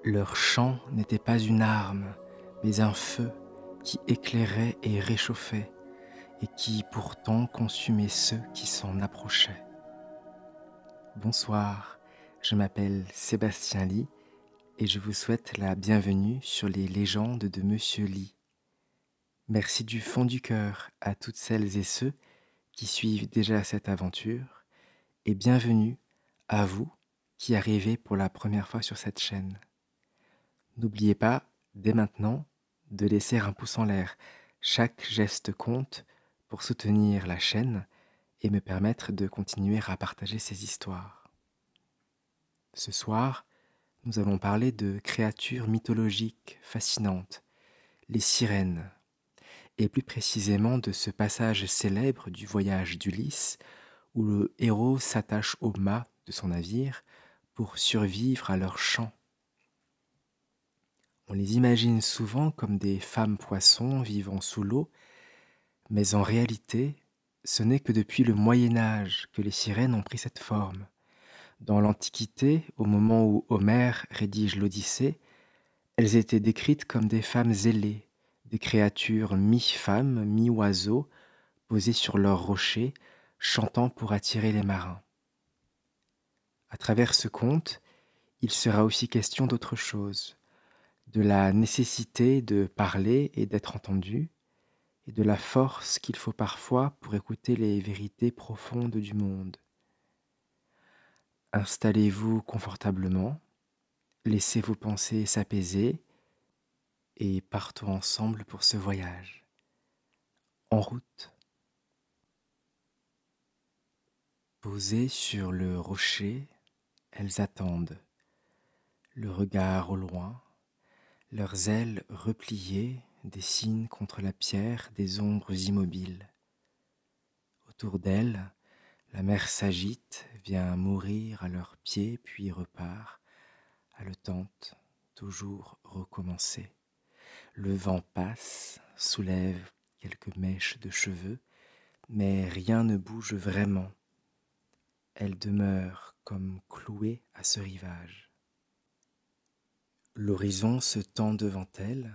Leur chant n'était pas une arme, mais un feu qui éclairait et réchauffait, et qui pourtant consumait ceux qui s'en approchaient. Bonsoir, je m'appelle Sébastien Ly et je vous souhaite la bienvenue sur les légendes de Monsieur Ly. Merci du fond du cœur à toutes celles et ceux qui suivent déjà cette aventure, et bienvenue à vous qui arrivez pour la première fois sur cette chaîne. N'oubliez pas, dès maintenant, de laisser un pouce en l'air. Chaque geste compte pour soutenir la chaîne et me permettre de continuer à partager ces histoires. Ce soir, nous allons parler de créatures mythologiques fascinantes, les sirènes, et plus précisément de ce passage célèbre du voyage d'Ulysse où le héros s'attache au mât de son navire pour survivre à leur chant. On les imagine souvent comme des femmes poissons vivant sous l'eau, mais en réalité, ce n'est que depuis le Moyen Âge que les sirènes ont pris cette forme. Dans l'Antiquité, au moment où Homère rédige l'Odyssée, elles étaient décrites comme des femmes ailées, des créatures mi-femmes, mi-oiseaux, posées sur leurs rochers, chantant pour attirer les marins. À travers ce conte, il sera aussi question d'autre chose, de la nécessité de parler et d'être entendu, et de la force qu'il faut parfois pour écouter les vérités profondes du monde. Installez-vous confortablement, laissez vos pensées s'apaiser et partons ensemble pour ce voyage. En route. Posées sur le rocher, elles attendent, le regard au loin, leurs ailes repliées dessinent contre la pierre des ombres immobiles. Autour d'elles, la mer s'agite, vient mourir à leurs pieds, puis repart, haletante, toujours recommencer. Le vent passe, soulève quelques mèches de cheveux, mais rien ne bouge vraiment. Elle demeure comme clouée à ce rivage. L'horizon se tend devant elle,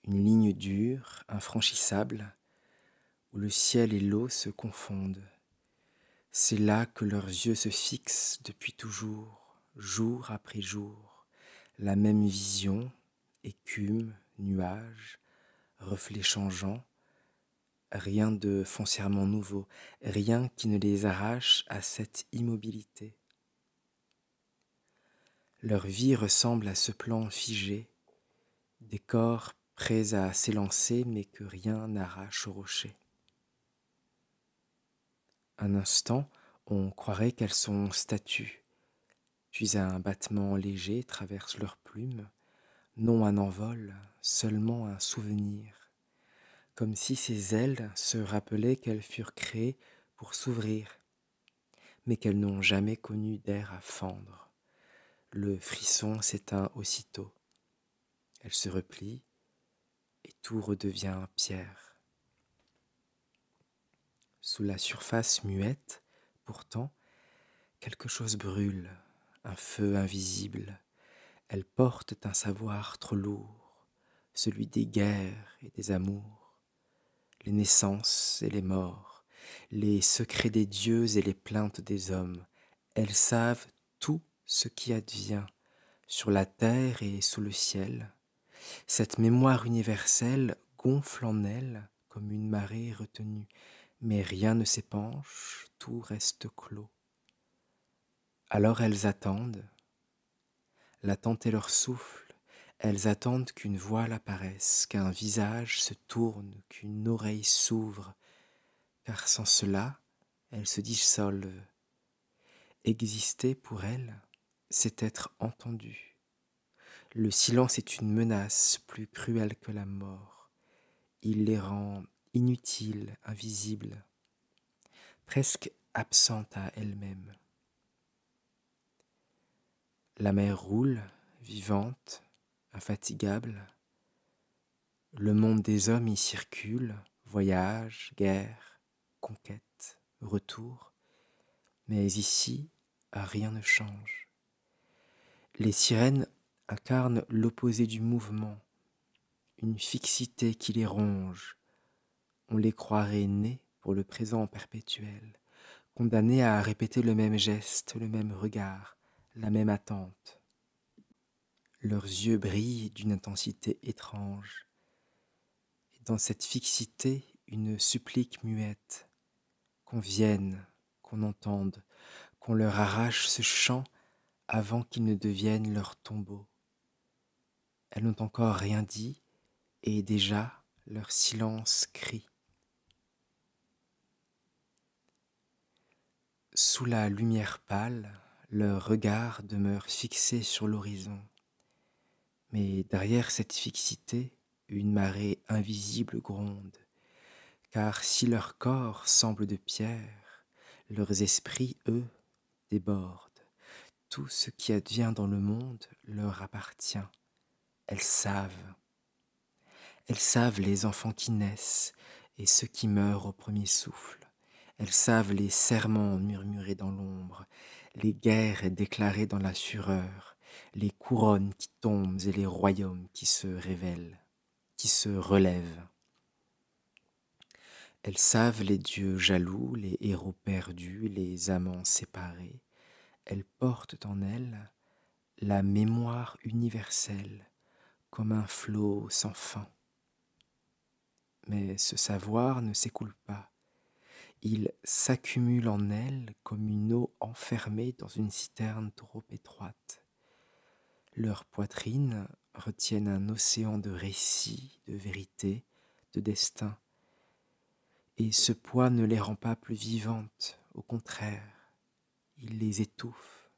une ligne dure, infranchissable, où le ciel et l'eau se confondent. C'est là que leurs yeux se fixent depuis toujours, jour après jour, la même vision, écume, nuages, reflets changeants, rien de foncièrement nouveau, rien qui ne les arrache à cette immobilité. Leur vie ressemble à ce plan figé, des corps prêts à s'élancer mais que rien n'arrache au rocher. Un instant, on croirait qu'elles sont statues, puis un battement léger traverse leurs plumes, non un envol, seulement un souvenir, comme si ces ailes se rappelaient qu'elles furent créées pour s'ouvrir, mais qu'elles n'ont jamais connu d'air à fendre. Le frisson s'éteint aussitôt. Elles se replient et tout redevient pierre. Sous la surface muette, pourtant, quelque chose brûle, un feu invisible. Elles portent un savoir trop lourd, celui des guerres et des amours, les naissances et les morts, les secrets des dieux et les plaintes des hommes. Elles savent tout ce qui advient sur la terre et sous le ciel. Cette mémoire universelle gonfle en elles comme une marée retenue, mais rien ne s'épanche, tout reste clos. Alors elles attendent, l'attente est leur souffle, elles attendent qu'une voile apparaisse, qu'un visage se tourne, qu'une oreille s'ouvre, car sans cela, elles se dissolvent. Exister pour elles, c'est être entendu. Le silence est une menace plus cruelle que la mort. Il les rend inutiles, invisibles, presque absentes à elles-mêmes. La mer roule, vivante, infatigable. Le monde des hommes y circule, voyage, guerre, conquête, retour. Mais ici, rien ne change. Les sirènes incarnent l'opposé du mouvement, une fixité qui les ronge. On les croirait nés pour le présent perpétuel, condamnés à répéter le même geste, le même regard, la même attente. Leurs yeux brillent d'une intensité étrange, et dans cette fixité, une supplique muette, qu'on vienne, qu'on entende, qu'on leur arrache ce chant avant qu'il ne devienne leur tombeau. Elles n'ont encore rien dit, et déjà leur silence crie. Sous la lumière pâle, leur regard demeure fixé sur l'horizon. Mais derrière cette fixité, une marée invisible gronde, car si leur corps semble de pierre, leurs esprits, eux, débordent. Tout ce qui advient dans le monde leur appartient. Elles savent. Elles savent les enfants qui naissent et ceux qui meurent au premier souffle. Elles savent les serments murmurés dans l'ombre, les guerres déclarées dans la fureur, les couronnes qui tombent et les royaumes qui se révèlent, qui se relèvent. Elles savent les dieux jaloux, les héros perdus, les amants séparés. Elles portent en elles la mémoire universelle comme un flot sans fin. Mais ce savoir ne s'écoule pas. Il s'accumule en elles comme une eau enfermée dans une citerne trop étroite. Leurs poitrines retiennent un océan de récits, de vérités, de destin. Et ce poids ne les rend pas plus vivantes, au contraire, il les étouffe.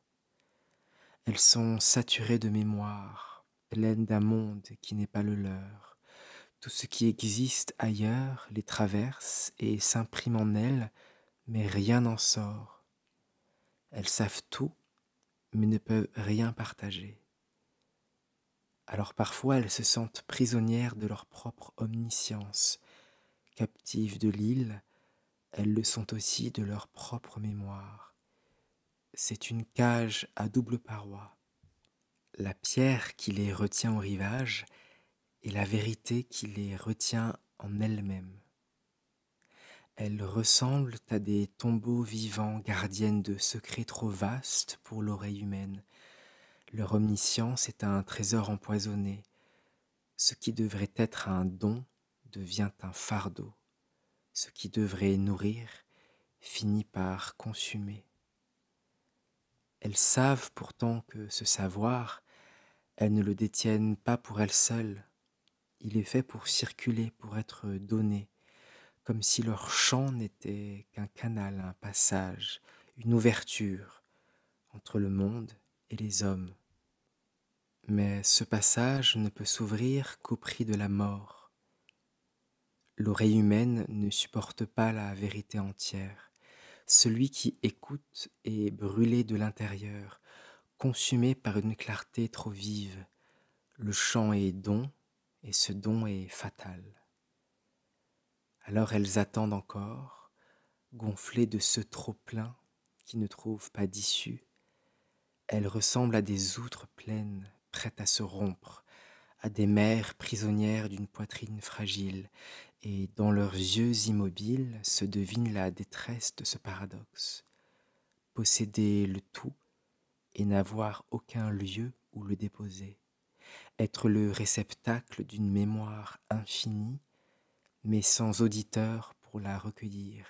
Elles sont saturées de mémoire, pleines d'un monde qui n'est pas le leur. Tout ce qui existe ailleurs les traverse et s'imprime en elles, mais rien n'en sort. Elles savent tout, mais ne peuvent rien partager. Alors parfois elles se sentent prisonnières de leur propre omniscience. Captives de l'île, elles le sont aussi de leur propre mémoire. C'est une cage à double paroi. La pierre qui les retient au rivage et la vérité qui les retient en elles-mêmes. Elles ressemblent à des tombeaux vivants gardiennes de secrets trop vastes pour l'oreille humaine. Leur omniscience est un trésor empoisonné. Ce qui devrait être un don devient un fardeau. Ce qui devrait nourrir finit par consumer. Elles savent pourtant que ce savoir, elles ne le détiennent pas pour elles seules. Il est fait pour circuler, pour être donné, comme si leur chant n'était qu'un canal, un passage, une ouverture entre le monde et les hommes. Mais ce passage ne peut s'ouvrir qu'au prix de la mort. L'oreille humaine ne supporte pas la vérité entière. Celui qui écoute est brûlé de l'intérieur, consumé par une clarté trop vive. Le chant est don, et ce don est fatal. Alors elles attendent encore, gonflées de ce trop-plein qui ne trouve pas d'issue. Elles ressemblent à des outres pleines, prêtes à se rompre, à des mères prisonnières d'une poitrine fragile, et dans leurs yeux immobiles se devine la détresse de ce paradoxe. Posséder le tout et n'avoir aucun lieu où le déposer. Être le réceptacle d'une mémoire infinie, mais sans auditeur pour la recueillir.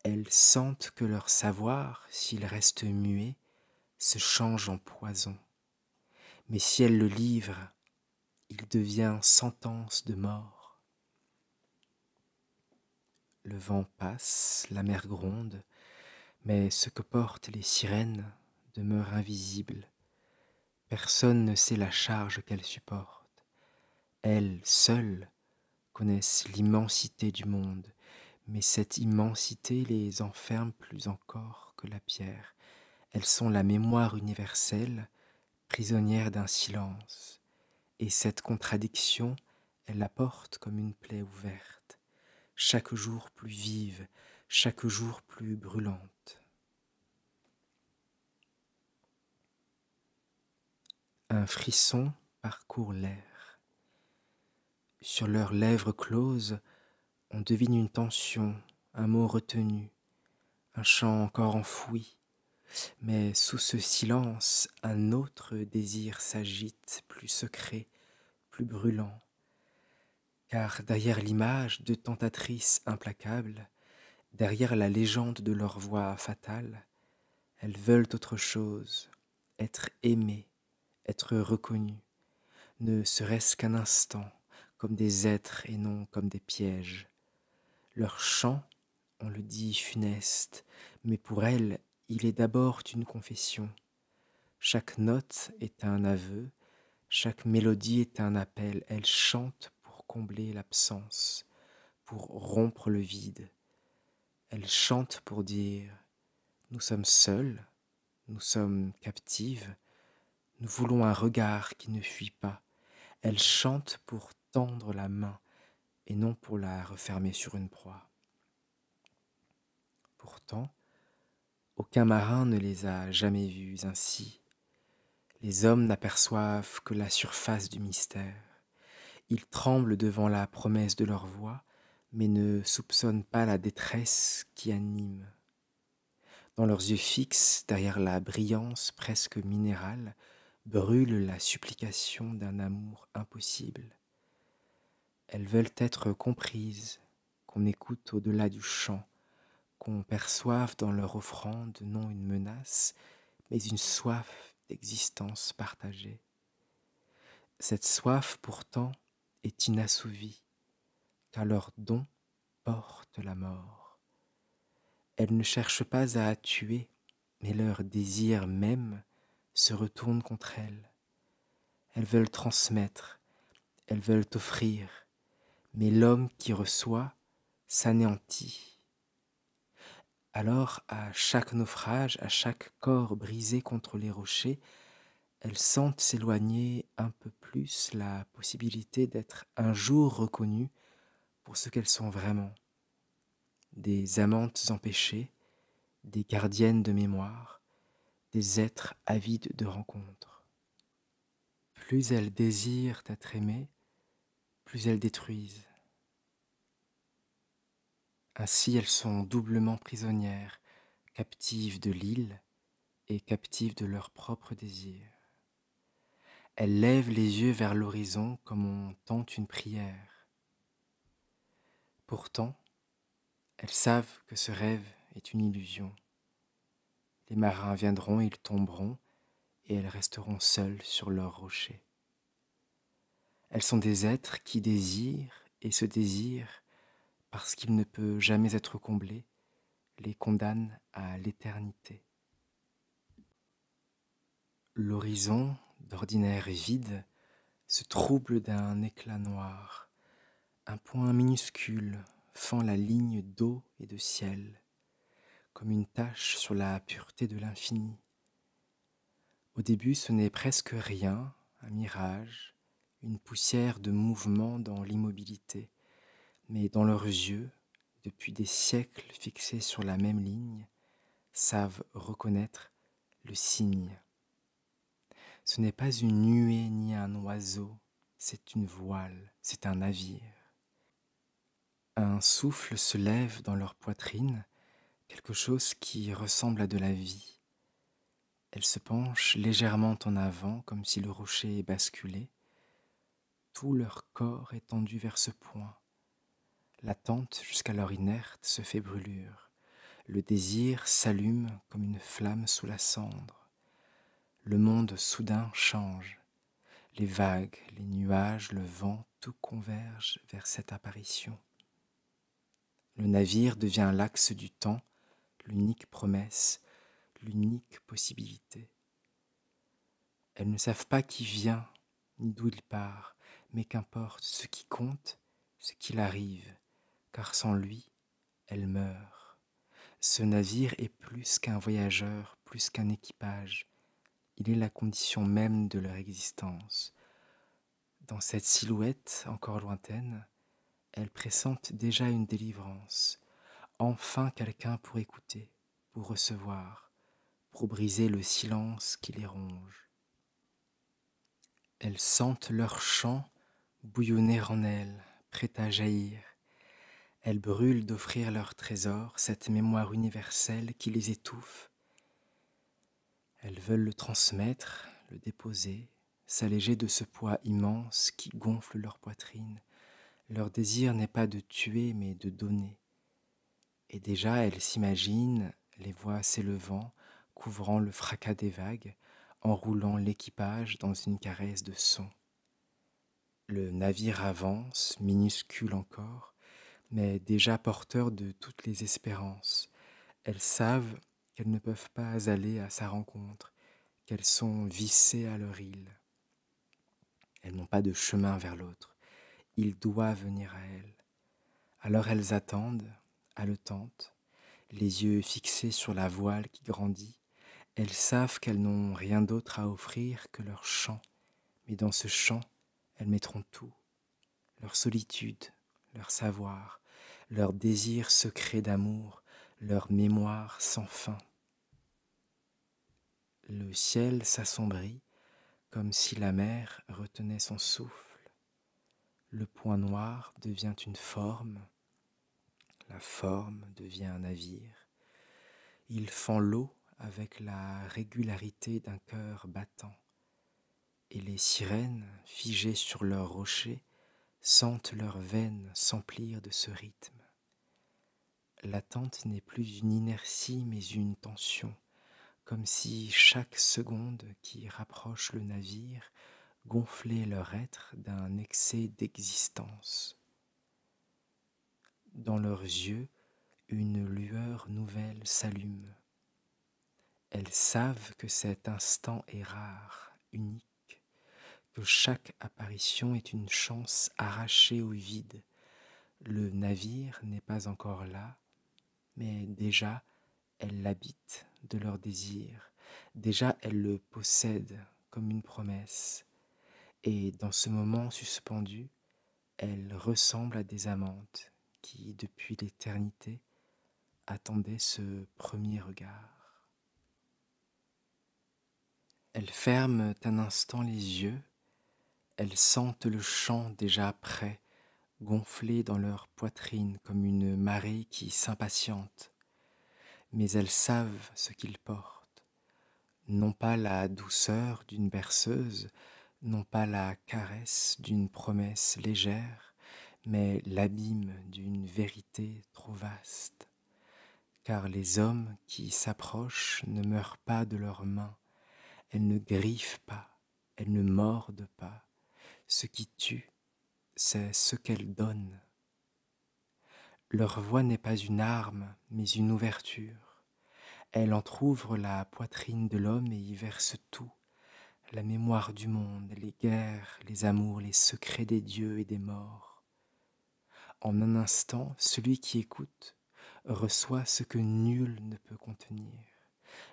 Elles sentent que leur savoir, s'il reste muet, se change en poison. Mais si elles le livrent, il devient sentence de mort. Le vent passe, la mer gronde, mais ce que portent les sirènes demeure invisible. Personne ne sait la charge qu'elles supportent. Elles, seules, connaissent l'immensité du monde, mais cette immensité les enferme plus encore que la pierre. Elles sont la mémoire universelle, prisonnière d'un silence, et cette contradiction, elles la portent comme une plaie ouverte, chaque jour plus vive, chaque jour plus brûlante. Un frisson parcourt l'air. Sur leurs lèvres closes, on devine une tension, un mot retenu, un chant encore enfoui. Mais sous ce silence, un autre désir s'agite, plus secret, plus brûlant. Car derrière l'image de tentatrices implacables, derrière la légende de leur voix fatale, elles veulent autre chose, être aimées, être reconnues, ne serait-ce qu'un instant, comme des êtres et non comme des pièges. Leur chant, on le dit funeste, mais pour elles, il est d'abord une confession. Chaque note est un aveu, chaque mélodie est un appel. Elles chantent pour combler l'absence, pour rompre le vide. Elles chantent pour dire « Nous sommes seuls, nous sommes captives, nous voulons un regard qui ne fuit pas. » Elles chantent pour tendre la main et non pour la refermer sur une proie. Pourtant, aucun marin ne les a jamais vues ainsi. Les hommes n'aperçoivent que la surface du mystère. Ils tremblent devant la promesse de leur voix, mais ne soupçonnent pas la détresse qui anime. Dans leurs yeux fixes, derrière la brillance presque minérale, brûle la supplication d'un amour impossible. Elles veulent être comprises, qu'on écoute au-delà du chant, qu'on perçoive dans leur offrande non une menace, mais une soif d'existence partagée. Cette soif pourtant est inassouvie, car leur don porte la mort. Elles ne cherchent pas à tuer, mais leur désir même se retourne contre elles. Elles veulent transmettre, elles veulent offrir, mais l'homme qui reçoit s'anéantit. Alors, à chaque naufrage, à chaque corps brisé contre les rochers, elles sentent s'éloigner un peu plus la possibilité d'être un jour reconnues pour ce qu'elles sont vraiment. Des amantes empêchées, des gardiennes de mémoire, des êtres avides de rencontres. Plus elles désirent être aimées, plus elles détruisent. Ainsi elles sont doublement prisonnières, captives de l'île et captives de leurs propres désirs. Elles lèvent les yeux vers l'horizon comme on tente une prière. Pourtant, elles savent que ce rêve est une illusion. Les marins viendront, ils tomberont, et elles resteront seules sur leur rocher. Elles sont des êtres qui désirent, et ce désir, parce qu'il ne peut jamais être comblé, les condamne à l'éternité. L'horizon, d'ordinaire vide, se trouble d'un éclat noir. Un point minuscule fend la ligne d'eau et de ciel, comme une tache sur la pureté de l'infini. Au début, ce n'est presque rien, un mirage, une poussière de mouvement dans l'immobilité, mais dans leurs yeux, depuis des siècles fixés sur la même ligne, savent reconnaître le signe. Ce n'est pas une nuée ni un oiseau, c'est une voile, c'est un navire. Un souffle se lève dans leur poitrine, quelque chose qui ressemble à de la vie. Elles se penchent légèrement en avant comme si le rocher basculait. Tout leur corps est tendu vers ce point. L'attente jusqu'alors inerte se fait brûlure. Le désir s'allume comme une flamme sous la cendre. Le monde soudain change. Les vagues, les nuages, le vent, tout converge vers cette apparition. Le navire devient l'axe du temps, l'unique promesse, l'unique possibilité. Elles ne savent pas qui vient, ni d'où il part, mais qu'importe, ce qui compte, c'est qu'il arrive, car sans lui, elles meurent. Ce navire est plus qu'un voyageur, plus qu'un équipage. Il est la condition même de leur existence. Dans cette silhouette encore lointaine, elles pressentent déjà une délivrance. Enfin quelqu'un pour écouter, pour recevoir, pour briser le silence qui les ronge. Elles sentent leur chant bouillonner en elles, prêt à jaillir. Elles brûlent d'offrir leur trésor, cette mémoire universelle qui les étouffe. Elles veulent le transmettre, le déposer, s'alléger de ce poids immense qui gonfle leur poitrine. Leur désir n'est pas de tuer, mais de donner. Et déjà elles s'imaginent, les voix s'élevant, couvrant le fracas des vagues, enroulant l'équipage dans une caresse de son. Le navire avance, minuscule encore, mais déjà porteur de toutes les espérances. Elles savent qu'elles ne peuvent pas aller à sa rencontre, qu'elles sont vissées à leur île. Elles n'ont pas de chemin vers l'autre. Il doit venir à elles. Alors elles attendent, haletantes, les yeux fixés sur la voile qui grandit. Elles savent qu'elles n'ont rien d'autre à offrir que leur chant, mais dans ce chant, elles mettront tout, leur solitude, leur savoir, leur désir secret d'amour, leur mémoire sans fin. Le ciel s'assombrit comme si la mer retenait son souffle. Le point noir devient une forme, la forme devient un navire. Il fend l'eau avec la régularité d'un cœur battant, et les sirènes, figées sur leurs rochers, sentent leurs veines s'emplir de ce rythme. L'attente n'est plus une inertie mais une tension, comme si chaque seconde qui rapproche le navire gonflait leur être d'un excès d'existence. Dans leurs yeux, une lueur nouvelle s'allume. Elles savent que cet instant est rare, unique, que chaque apparition est une chance arrachée au vide. Le navire n'est pas encore là, mais déjà elles l'habitent de leur désir, déjà elles le possèdent comme une promesse, et dans ce moment suspendu, elles ressemblent à des amantes qui, depuis l'éternité, attendaient ce premier regard. Elles ferment un instant les yeux, elles sentent le chant déjà prêt, gonflé dans leur poitrine comme une marée qui s'impatiente, mais elles savent ce qu'ils portent, non pas la douceur d'une berceuse, non pas la caresse d'une promesse légère, mais l'abîme d'une vérité trop vaste. Car les hommes qui s'approchent ne meurent pas de leurs mains, elles ne griffent pas, elles ne mordent pas. Ce qui tue, c'est ce qu'elles donnent. Leur voix n'est pas une arme, mais une ouverture. Elle entr'ouvre la poitrine de l'homme et y verse tout, la mémoire du monde, les guerres, les amours, les secrets des dieux et des morts. En un instant, celui qui écoute reçoit ce que nul ne peut contenir.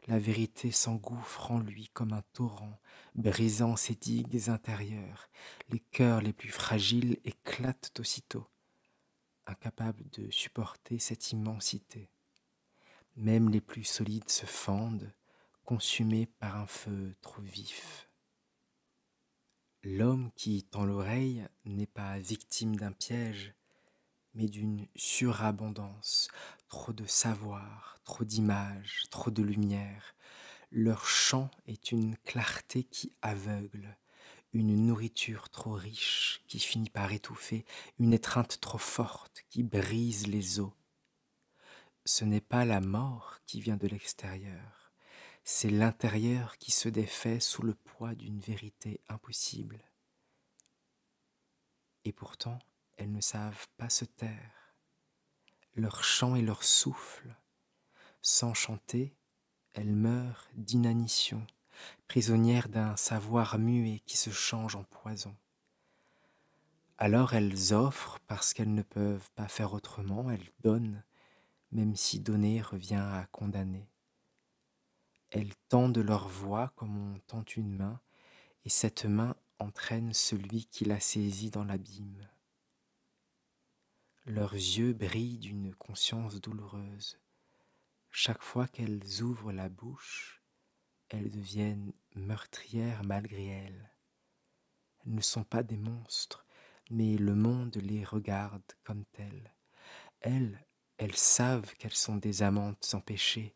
La vérité s'engouffre en lui comme un torrent, brisant ses digues intérieures. Les cœurs les plus fragiles éclatent aussitôt, incapables de supporter cette immensité. Même les plus solides se fendent, consumés par un feu trop vif. L'homme qui tend l'oreille n'est pas victime d'un piège, mais d'une surabondance, trop de savoir, trop d'images, trop de lumière. Leur chant est une clarté qui aveugle, une nourriture trop riche qui finit par étouffer, une étreinte trop forte qui brise les os. Ce n'est pas la mort qui vient de l'extérieur, c'est l'intérieur qui se défait sous le poids d'une vérité impossible. Et pourtant, elles ne savent pas se taire. Leur chant est leur souffle. Sans chanter, elles meurent d'inanition, prisonnières d'un savoir muet qui se change en poison. Alors elles offrent parce qu'elles ne peuvent pas faire autrement, elles donnent, même si donner revient à condamner. Elles tendent leur voix comme on tend une main, et cette main entraîne celui qui la saisit dans l'abîme. Leurs yeux brillent d'une conscience douloureuse. Chaque fois qu'elles ouvrent la bouche, elles deviennent meurtrières malgré elles. Elles ne sont pas des monstres, mais le monde les regarde comme telles. Elles, elles savent qu'elles sont des amantes empêchées,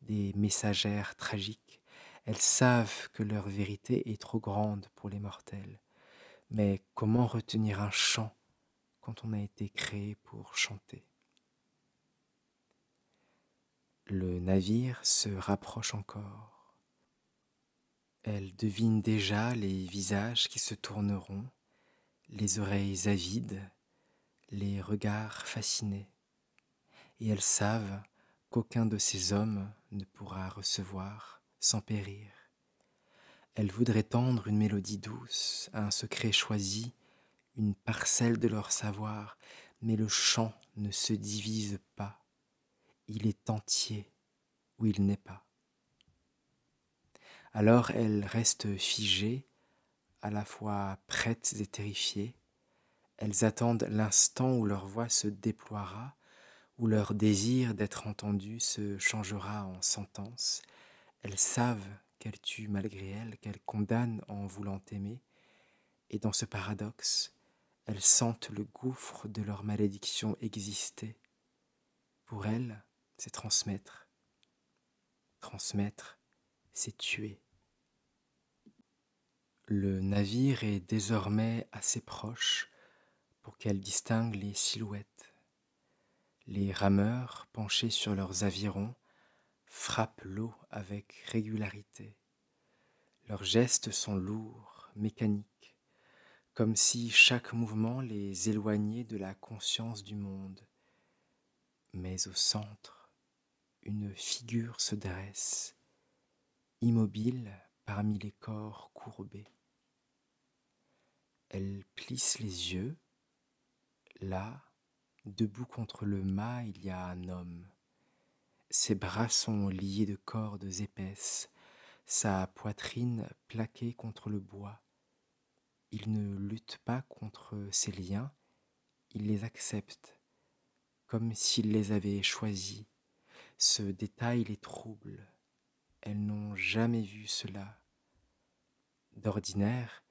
des messagères tragiques. Elles savent que leur vérité est trop grande pour les mortels. Mais comment retenir un chant quand on a été créé pour chanter? Le navire se rapproche encore. Elle devine déjà les visages qui se tourneront, les oreilles avides, les regards fascinés. Et elles savent qu'aucun de ces hommes ne pourra recevoir sans périr. Elles voudraient tendre une mélodie douce, un secret choisi, une parcelle de leur savoir, mais le chant ne se divise pas. Il est entier ou il n'est pas. Alors elles restent figées, à la fois prêtes et terrifiées. Elles attendent l'instant où leur voix se déploiera, où leur désir d'être entendu se changera en sentence. Elles savent qu'elles tuent malgré elles, qu'elles condamnent en voulant aimer, et dans ce paradoxe, elles sentent le gouffre de leur malédiction exister. Pour elles, c'est transmettre. Transmettre, c'est tuer. Le navire est désormais assez proche pour qu'elles distinguent les silhouettes. Les rameurs, penchés sur leurs avirons, frappent l'eau avec régularité. Leurs gestes sont lourds, mécaniques, comme si chaque mouvement les éloignait de la conscience du monde. Mais au centre, une figure se dresse, immobile parmi les corps courbés. Elle plisse les yeux. Là, debout contre le mât, il y a un homme. Ses bras sont liés de cordes épaisses, sa poitrine plaquée contre le bois. Il ne lutte pas contre ces liens, il les accepte, comme s'il les avait choisis. Ce détail les trouble. Elles n'ont jamais vu cela. D'ordinaire,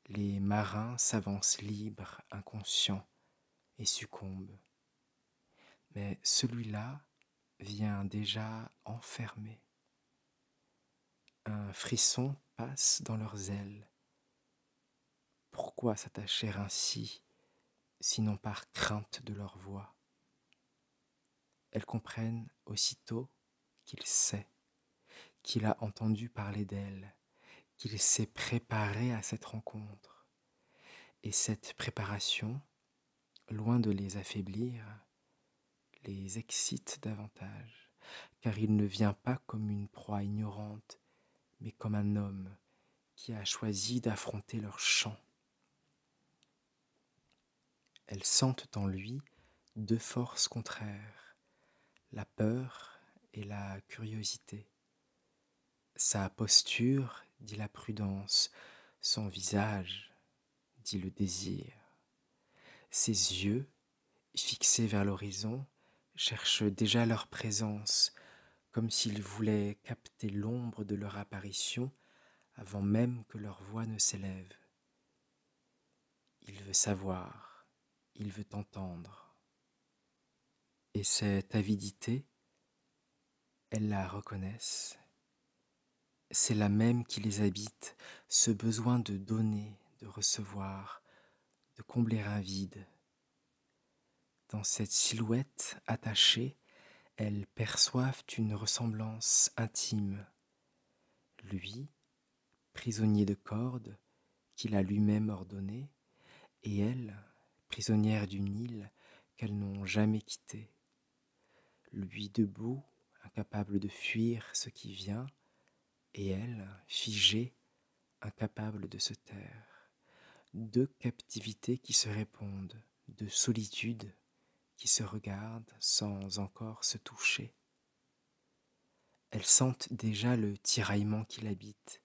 les marins s'avancent libres, inconscients, et succombent. Mais celui-là vient déjà enfermé. Un frisson passe dans leurs ailes. Pourquoi s'attacher ainsi, sinon par crainte de leur voix? Elles comprennent aussitôt qu'il sait, qu'il a entendu parler d'elle, qu'il s'est préparé à cette rencontre. Et cette préparation, loin de les affaiblir, les excite davantage, car il ne vient pas comme une proie ignorante, mais comme un homme qui a choisi d'affronter leur chant. Elles sentent en lui deux forces contraires, la peur et la curiosité. Sa posture dit la prudence, son visage dit le désir. Ses yeux, fixés vers l'horizon, cherchent déjà leur présence, comme s'ils voulaient capter l'ombre de leur apparition avant même que leur voix ne s'élève. Il veut savoir, il veut entendre. Et cette avidité, elles la reconnaissent. C'est la même qui les habite, ce besoin de donner, de recevoir, de combler un vide. Dans cette silhouette attachée, elles perçoivent une ressemblance intime. Lui, prisonnier de cordes, qu'il a lui-même ordonné, et elle, prisonnière d'une île qu'elles n'ont jamais quittée. Lui debout, incapable de fuir ce qui vient, et elle, figée, incapable de se taire. Deux captivités qui se répondent, deux solitudes qui se regardent sans encore se toucher. Elles sentent déjà le tiraillement qui l'habite.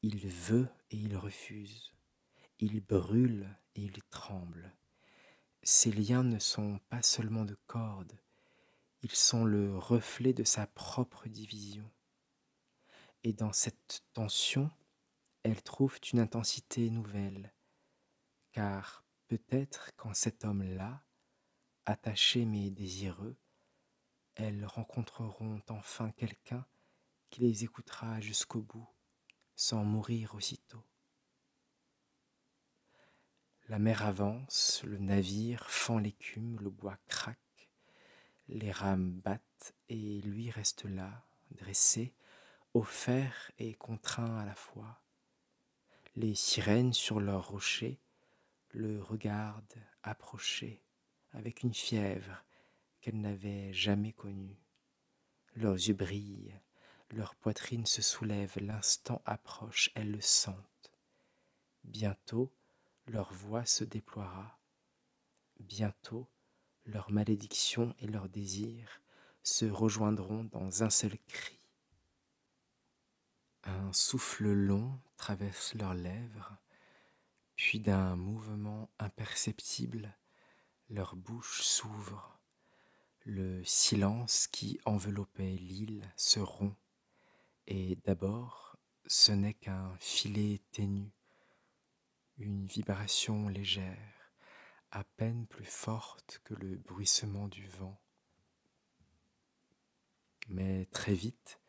Il veut et il refuse. Il brûle et il tremble. Ces liens ne sont pas seulement de cordes, ils sont le reflet de sa propre division. Et dans cette tension, elles trouvent une intensité nouvelle, car peut-être qu'en cet homme-là, attaché mais désireux, elles rencontreront enfin quelqu'un qui les écoutera jusqu'au bout, sans mourir aussitôt. La mer avance, le navire fend l'écume, le bois craque, les rames battent et lui reste là, dressé, offert et contraint à la fois. Les sirènes sur leurs rochers le regardent approcher avec une fièvre qu'elles n'avaient jamais connue. Leurs yeux brillent, leur poitrine se soulève, l'instant approche, elles le sentent. Bientôt, leur voix se déploiera. Bientôt, leur malédiction et leur désir se rejoindront dans un seul cri. Un souffle long traverse leurs lèvres, puis d'un mouvement imperceptible, leur bouche s'ouvre. Le silence qui enveloppait l'île se rompt, et d'abord, ce n'est qu'un filet ténu, une vibration légère, à peine plus forte que le bruissement du vent. Mais très vite,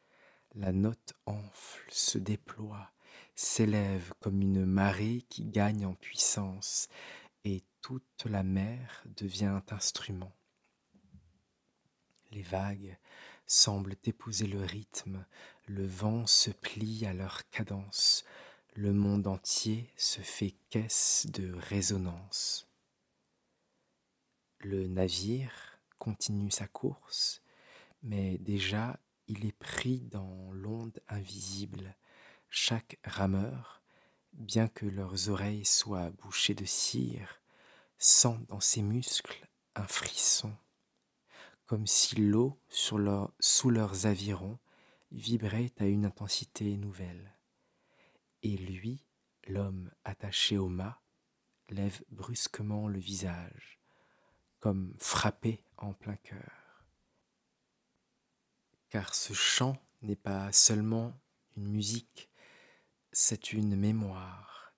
la note enfle, se déploie, s'élève comme une marée qui gagne en puissance, et toute la mer devient instrument. Les vagues semblent épouser le rythme, le vent se plie à leur cadence, le monde entier se fait caisse de résonance. Le navire continue sa course, mais déjà il est pris dans l'onde invisible. Chaque rameur, bien que leurs oreilles soient bouchées de cire, sent dans ses muscles un frisson, comme si l'eau sous leurs avirons vibrait à une intensité nouvelle. Et lui, l'homme attaché au mât, lève brusquement le visage, comme frappé en plein cœur. Car ce chant n'est pas seulement une musique, c'est une mémoire.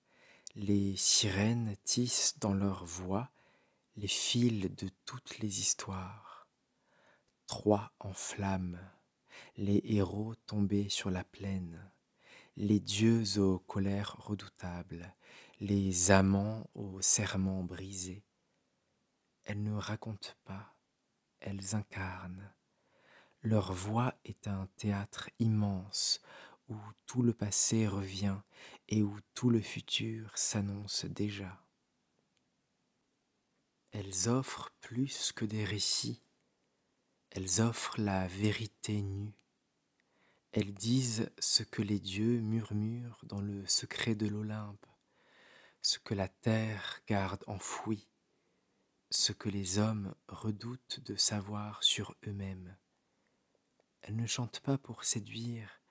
Les sirènes tissent dans leur voix les fils de toutes les histoires. Troie en flammes, les héros tombés sur la plaine, les dieux aux colères redoutables, les amants aux serments brisés. Elles ne racontent pas, elles incarnent. Leur voix est un théâtre immense où tout le passé revient et où tout le futur s'annonce déjà. Elles offrent plus que des récits, elles offrent la vérité nue. Elles disent ce que les dieux murmurent dans le secret de l'Olympe, ce que la terre garde enfoui, ce que les hommes redoutent de savoir sur eux-mêmes. Elles ne chantent pas pour séduire,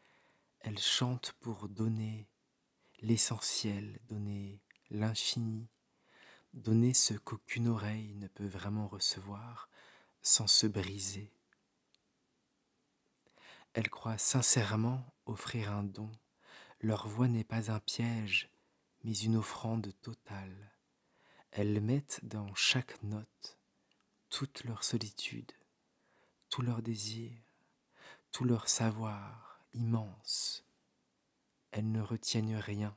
elles chantent pour donner l'essentiel, donner l'infini, donner ce qu'aucune oreille ne peut vraiment recevoir sans se briser. Elles croient sincèrement offrir un don. Leur voix n'est pas un piège, mais une offrande totale. Elles mettent dans chaque note toute leur solitude, tout leur désir, tout leur savoir immense. Elles ne retiennent rien.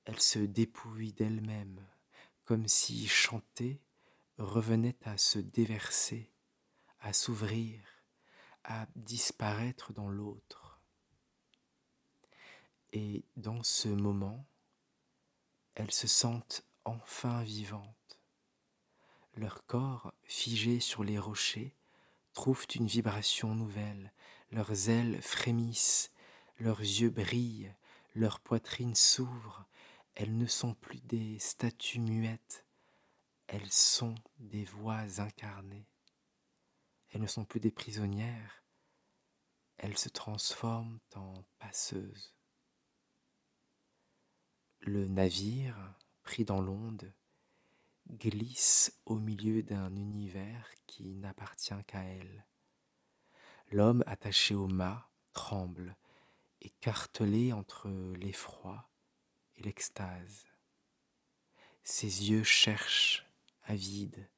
Elles se dépouillent d'elles-mêmes, comme si chanter revenait à se déverser, à s'ouvrir, à disparaître dans l'autre. Et dans ce moment, elles se sentent enfin vivantes. Leur corps, figé sur les rochers, trouvent une vibration nouvelle, leurs ailes frémissent, leurs yeux brillent, leur poitrine s'ouvre, elles ne sont plus des statues muettes, elles sont des voix incarnées. Elles ne sont plus des prisonnières, elles se transforment en passeuses. Le navire, pris dans l'onde, glisse au milieu d'un univers qui n'appartient qu'à elle. L'homme attaché au mât tremble écartelé entre l'effroi et l'extase. Ses yeux cherchent, avides,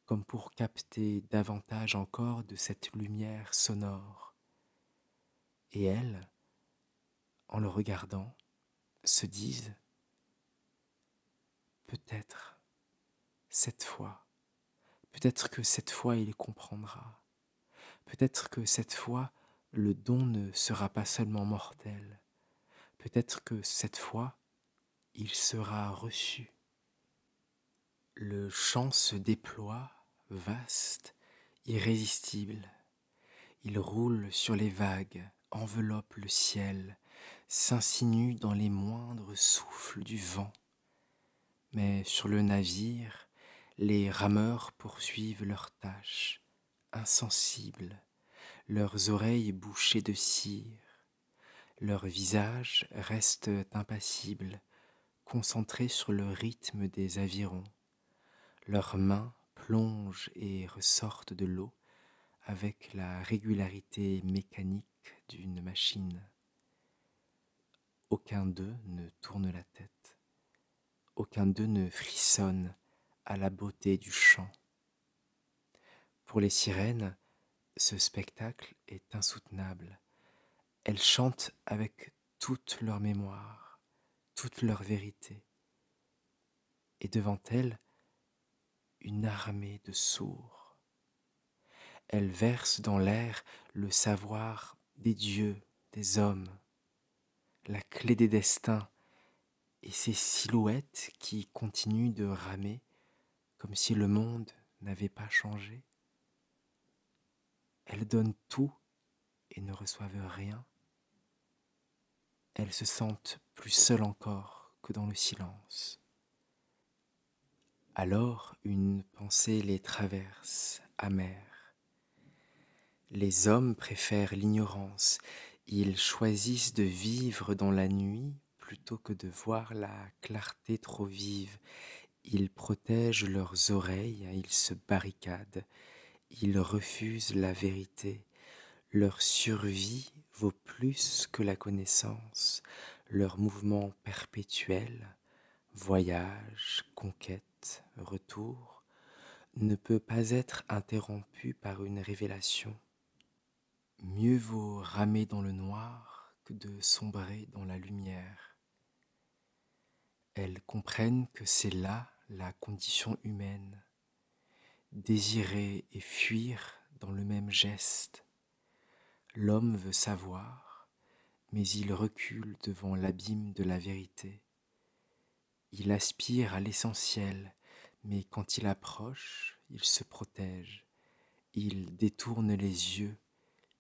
comme pour capter davantage encore de cette lumière sonore. Et elles, en le regardant, se disent « Peut-être, cette fois, peut-être que cette fois il comprendra. Peut-être que cette fois, le don ne sera pas seulement mortel. Peut-être que cette fois, il sera reçu. » Le chant se déploie, vaste, irrésistible. Il roule sur les vagues, enveloppe le ciel, s'insinue dans les moindres souffles du vent. Mais sur le navire, les rameurs poursuivent leurs tâches, insensibles, leurs oreilles bouchées de cire. Leurs visages restent impassibles, concentrés sur le rythme des avirons. Leurs mains plongent et ressortent de l'eau avec la régularité mécanique d'une machine. Aucun d'eux ne tourne la tête, aucun d'eux ne frissonne à la beauté du chant. Pour les sirènes, ce spectacle est insoutenable. Elles chantent avec toute leur mémoire, toute leur vérité. Et devant elles, une armée de sourds. Elles versent dans l'air le savoir des dieux, des hommes, la clé des destins et ces silhouettes qui continuent de ramer comme si le monde n'avait pas changé. Elles donnent tout et ne reçoivent rien. Elles se sentent plus seules encore que dans le silence. Alors une pensée les traverse, amère. Les hommes préfèrent l'ignorance, ils choisissent de vivre dans la nuit plutôt que de voir la clarté trop vive. Ils protègent leurs oreilles, ils se barricadent, ils refusent la vérité. Leur survie vaut plus que la connaissance, leur mouvement perpétuel, voyage, conquête, retour, ne peut pas être interrompu par une révélation. Mieux vaut ramer dans le noir que de sombrer dans la lumière. Elles comprennent que c'est là la condition humaine, désirer et fuir dans le même geste. L'homme veut savoir, mais il recule devant l'abîme de la vérité. Il aspire à l'essentiel, mais quand il approche, il se protège. Il détourne les yeux,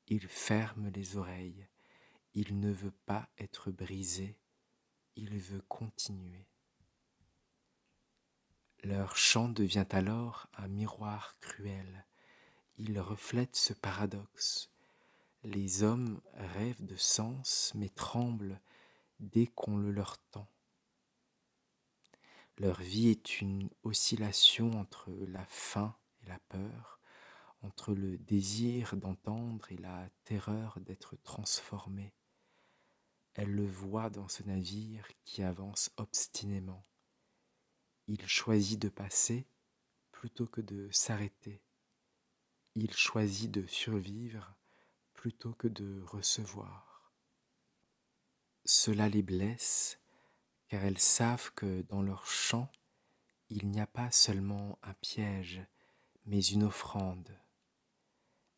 il ferme les oreilles. Il ne veut pas être brisé, il veut continuer. Leur chant devient alors un miroir cruel. Il reflète ce paradoxe. Les hommes rêvent de sens, mais tremblent dès qu'on le leur tend. Leur vie est une oscillation entre la faim et la peur, entre le désir d'entendre et la terreur d'être transformé. Elle le voit dans ce navire qui avance obstinément. Il choisit de passer plutôt que de s'arrêter. Il choisit de survivre plutôt que de recevoir. Cela les blesse, car elles savent que dans leur chant, il n'y a pas seulement un piège, mais une offrande.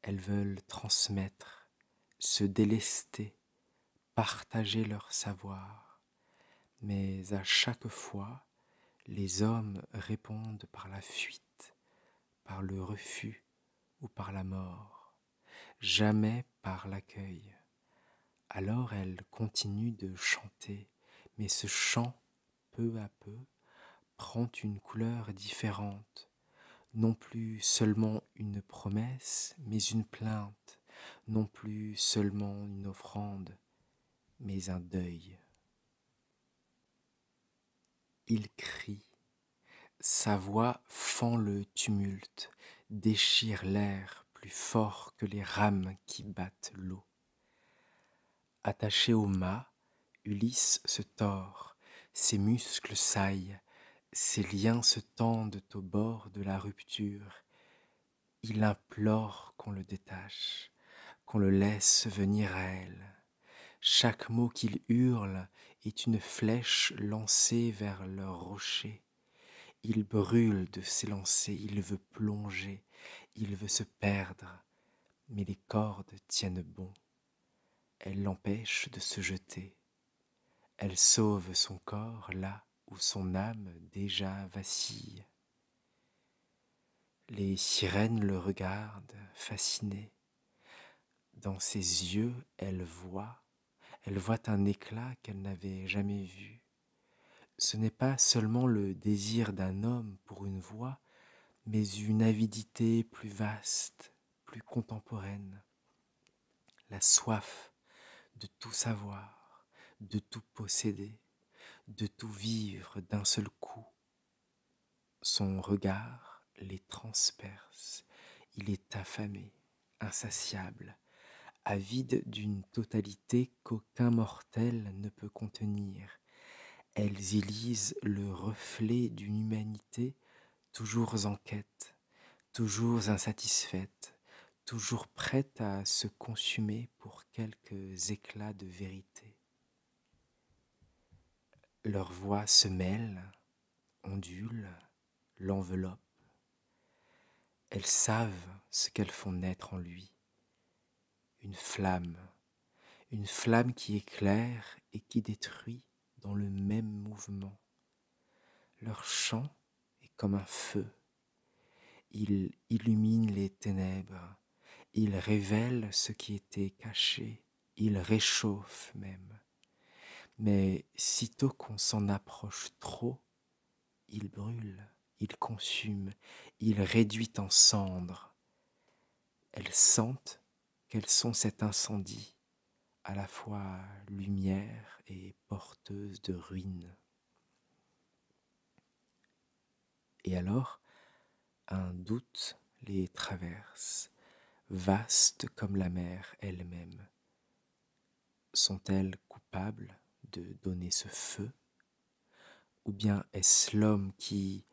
Elles veulent transmettre, se délester, partager leur savoir. Mais à chaque fois, les hommes répondent par la fuite, par le refus ou par la mort, jamais par l'accueil. Alors elles continuent de chanter, mais ce chant, peu à peu, prend une couleur différente, non plus seulement une promesse, mais une plainte, non plus seulement une offrande, mais un deuil. Il crie, sa voix fend le tumulte, déchire l'air plus fort que les rames qui battent l'eau. Attaché au mât, Ulysse se tord, ses muscles saillent, ses liens se tendent au bord de la rupture. Il implore qu'on le détache, qu'on le laisse venir à elle. Chaque mot qu'il hurle est une flèche lancée vers leur rocher. Il brûle de s'élancer, il veut plonger, il veut se perdre, mais les cordes tiennent bon. Elles l'empêchent de se jeter. Elle sauve son corps là où son âme déjà vacille. Les sirènes le regardent, fascinées. Dans ses yeux, elle voit un éclat qu'elle n'avait jamais vu. Ce n'est pas seulement le désir d'un homme pour une voix, mais une avidité plus vaste, plus contemporaine. La soif de tout savoir, de tout posséder, de tout vivre d'un seul coup. Son regard les transperce. Il est affamé, insatiable, avide d'une totalité qu'aucun mortel ne peut contenir. Elles y lisent le reflet d'une humanité toujours en quête, toujours insatisfaite, toujours prête à se consumer pour quelques éclats de vérité. Leurs voix se mêlent, ondulent, l'enveloppent. Elles savent ce qu'elles font naître en lui. Une flamme qui éclaire et qui détruit dans le même mouvement. Leur chant est comme un feu. Il illumine les ténèbres, il révèle ce qui était caché, il réchauffe même. Mais sitôt qu'on s'en approche trop, il brûle, il consume, il réduit en cendres. Elles sentent qu'elles sont cet incendie, à la fois lumière et porteuse de ruines. Et alors, un doute les traverse, vaste comme la mer elle-même. Sont-elles coupables de donner ce feu? Ou bien est-ce l'homme qui,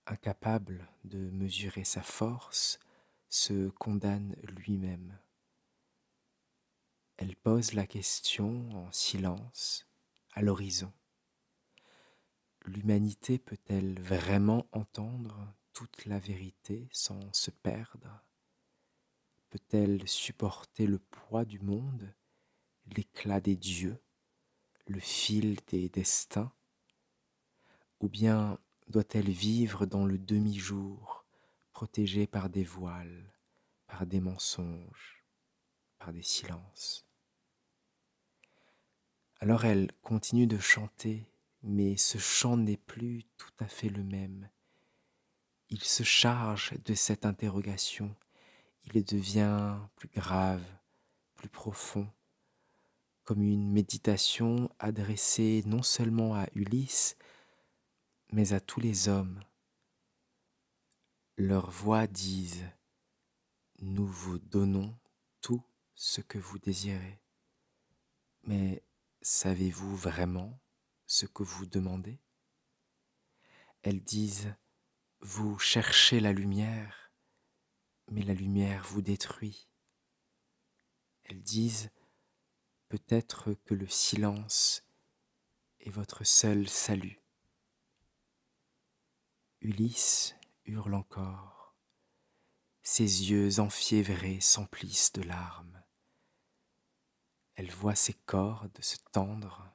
incapable de mesurer sa force, se condamne lui-même? Elle pose la question en silence, à l'horizon. L'humanité peut-elle vraiment entendre toute la vérité sans se perdre? Peut-elle supporter le poids du monde, l'éclat des dieux, le fil des destins? Ou bien doit-elle vivre dans le demi-jour, protégée par des voiles, par des mensonges, par des silences? Alors elle continue de chanter, mais ce chant n'est plus tout à fait le même. Il se charge de cette interrogation, il devient plus grave, plus profond, comme une méditation adressée non seulement à Ulysse, mais à tous les hommes. Leurs voix disent: nous vous donnons tout ce que vous désirez. Mais savez-vous vraiment ce que vous demandez? Elles disent: vous cherchez la lumière, mais la lumière vous détruit. Elles disent: peut-être que le silence est votre seul salut. Ulysse hurle encore. Ses yeux enfiévrés s'emplissent de larmes. Elle voit ses cordes se tendre,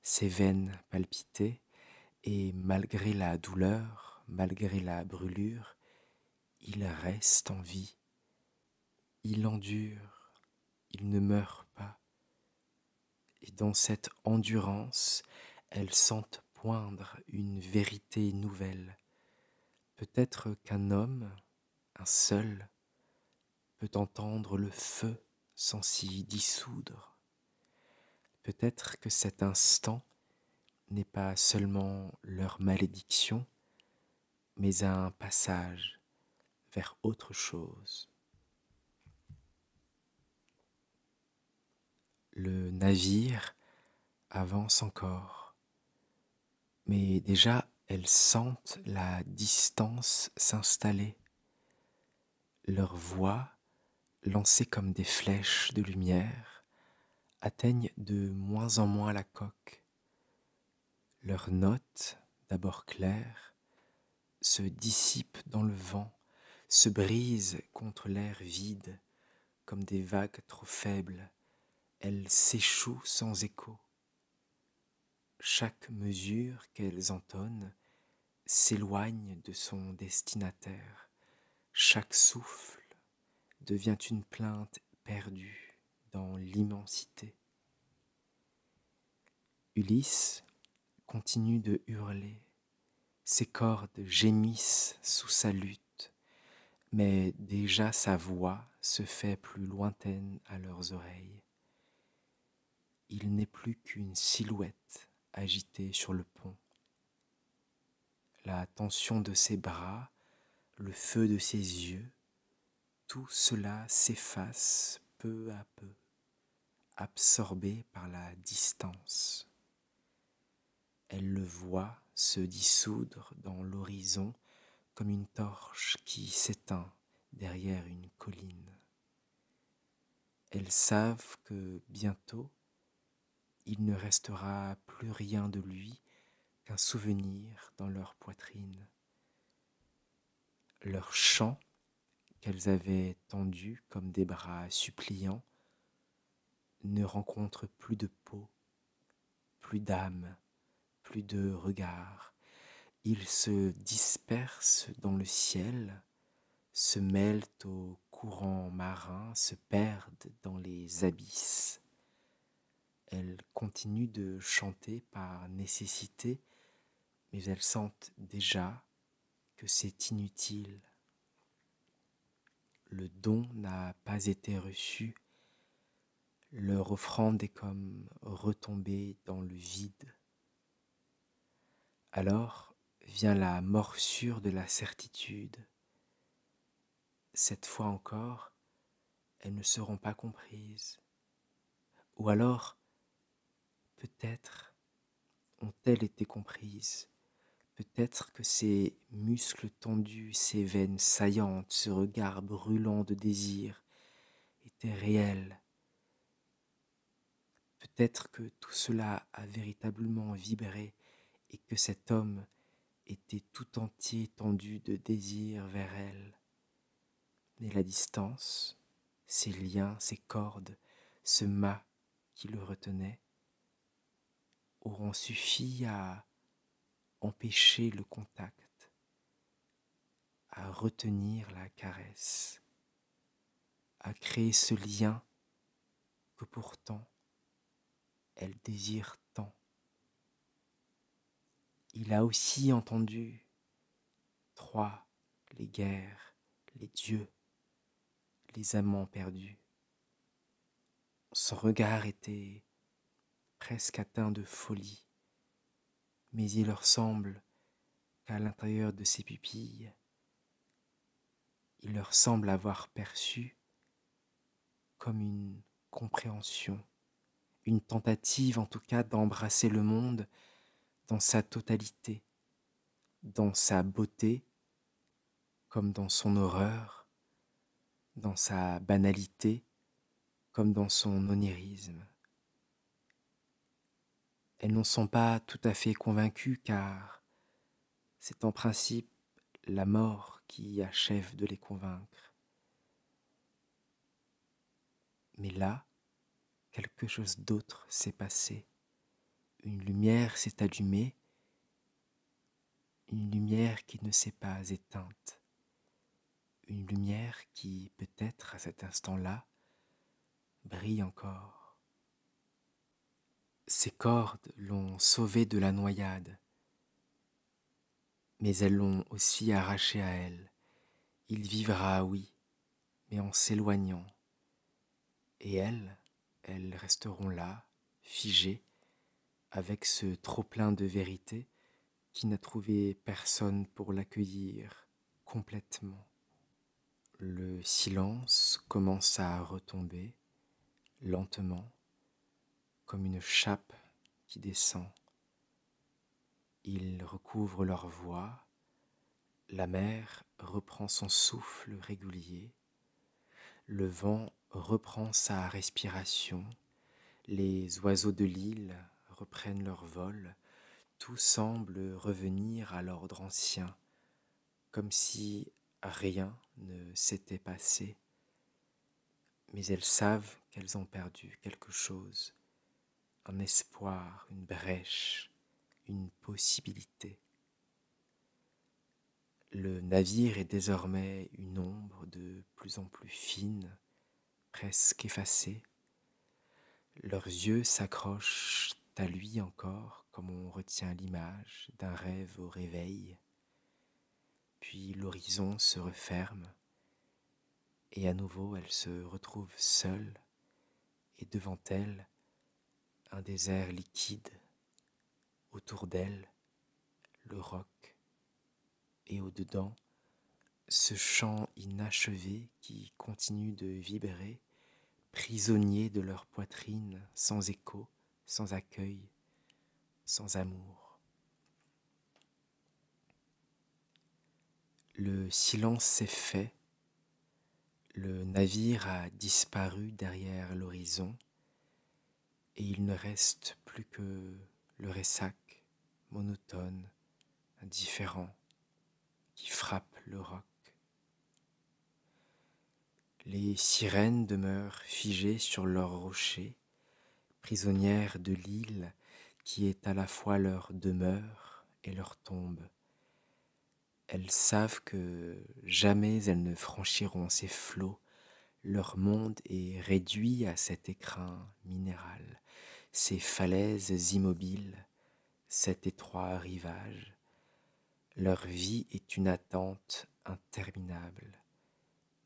ses veines palpiter, et malgré la douleur, malgré la brûlure, il reste en vie. Il endure, il ne meurt pas. Et dans cette endurance, elles sentent poindre une vérité nouvelle. Peut-être qu'un homme, un seul, peut entendre le feu sans s'y dissoudre. Peut-être que cet instant n'est pas seulement leur malédiction, mais un passage vers autre chose. Le navire avance encore, mais déjà elles sentent la distance s'installer. Leurs voix, lancées comme des flèches de lumière, atteignent de moins en moins la coque. Leurs notes, d'abord claires, se dissipent dans le vent, se brisent contre l'air vide, comme des vagues trop faibles. Elles s'échouent sans écho. Chaque mesure qu'elles entonnent s'éloigne de son destinataire. Chaque souffle devient une plainte perdue dans l'immensité. Ulysse continue de hurler. Ses cordes gémissent sous sa lutte, mais déjà sa voix se fait plus lointaine à leurs oreilles. Il n'est plus qu'une silhouette agitée sur le pont. La tension de ses bras, le feu de ses yeux, tout cela s'efface peu à peu, absorbé par la distance. Elle le voit se dissoudre dans l'horizon comme une torche qui s'éteint derrière une colline. Elles savent que bientôt, il ne restera plus rien de lui qu'un souvenir dans leur poitrine. Leurs chants, qu'elles avaient tendus comme des bras suppliants, ne rencontrent plus de peau, plus d'âme, plus de regard. Ils se dispersent dans le ciel, se mêlent aux courants marins, se perdent dans les abysses. Elles continuent de chanter par nécessité, mais elles sentent déjà que c'est inutile. Le don n'a pas été reçu. Leur offrande est comme retombée dans le vide. Alors vient la morsure de la certitude. Cette fois encore, elles ne seront pas comprises. Ou alors, peut-être ont-elles été comprises. Peut-être que ces muscles tendus, ces veines saillantes, ce regard brûlant de désir étaient réels. Peut-être que tout cela a véritablement vibré et que cet homme était tout entier tendu de désir vers elle. Mais la distance, ces liens, ces cordes, ce mât qui le retenait, auront suffi à empêcher le contact, à retenir la caresse, à créer ce lien que pourtant elle désire tant. Il a aussi entendu Troie, les guerres, les dieux, les amants perdus. Son regard était presque atteint de folie, mais il leur semble qu'à l'intérieur de ses pupilles, il leur semble avoir perçu comme une compréhension, une tentative en tout cas d'embrasser le monde dans sa totalité, dans sa beauté comme dans son horreur, dans sa banalité comme dans son onirisme. Elles n'en sont pas tout à fait convaincues car c'est en principe la mort qui achève de les convaincre. Mais là, quelque chose d'autre s'est passé. Une lumière s'est allumée, une lumière qui ne s'est pas éteinte. Une lumière qui, peut-être à cet instant-là, brille encore. Ces cordes l'ont sauvé de la noyade, mais elles l'ont aussi arraché à elle. Il vivra, oui, mais en s'éloignant. Et elles resteront là, figées, avec ce trop-plein de vérité qui n'a trouvé personne pour l'accueillir complètement. Le silence commence à retomber, lentement, comme une chape qui descend. Ils recouvrent leur voix, la mer reprend son souffle régulier, le vent reprend sa respiration, les oiseaux de l'île reprennent leur vol, tout semble revenir à l'ordre ancien, comme si rien ne s'était passé. Mais elles savent qu'elles ont perdu quelque chose, un espoir, une brèche, une possibilité. Le navire est désormais une ombre de plus en plus fine, presque effacée. Leurs yeux s'accrochent à lui encore comme on retient l'image d'un rêve au réveil. Puis l'horizon se referme et à nouveau elle se retrouve seule et devant elle un désert liquide, autour d'elle le roc et au-dedans ce chant inachevé qui continue de vibrer, prisonnier de leur poitrine, sans écho, sans accueil, sans amour. Le silence s'est fait, le navire a disparu derrière l'horizon, et il ne reste plus que le ressac monotone, indifférent, qui frappe le roc. Les sirènes demeurent figées sur leurs rochers, prisonnières de l'île qui est à la fois leur demeure et leur tombe. Elles savent que jamais elles ne franchiront ces flots, leur monde est réduit à cet écrin minéral, ces falaises immobiles, cet étroit rivage. Leur vie est une attente interminable,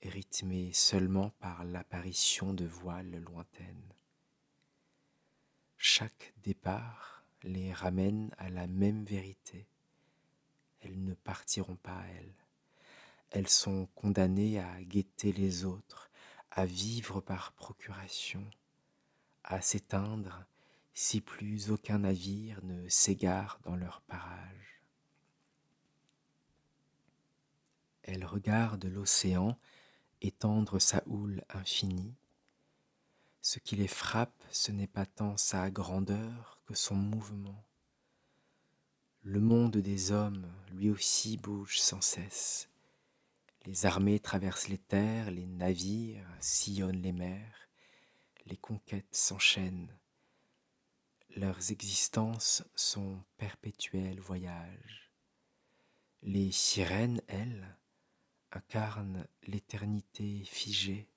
rythmée seulement par l'apparition de voiles lointaines. Chaque départ les ramène à la même vérité. Elles ne partiront pas, elles. Elles sont condamnées à guetter les autres, à vivre par procuration, à s'éteindre si plus aucun navire ne s'égare dans leur parage. Elles regardent l'océan étendre sa houle infinie. Ce qui les frappe, ce n'est pas tant sa grandeur que son mouvement. Le monde des hommes, lui aussi, bouge sans cesse. Les armées traversent les terres, les navires sillonnent les mers, les conquêtes s'enchaînent. Leurs existences sont perpétuels voyages. Les sirènes, elles, incarnent l'éternité figée.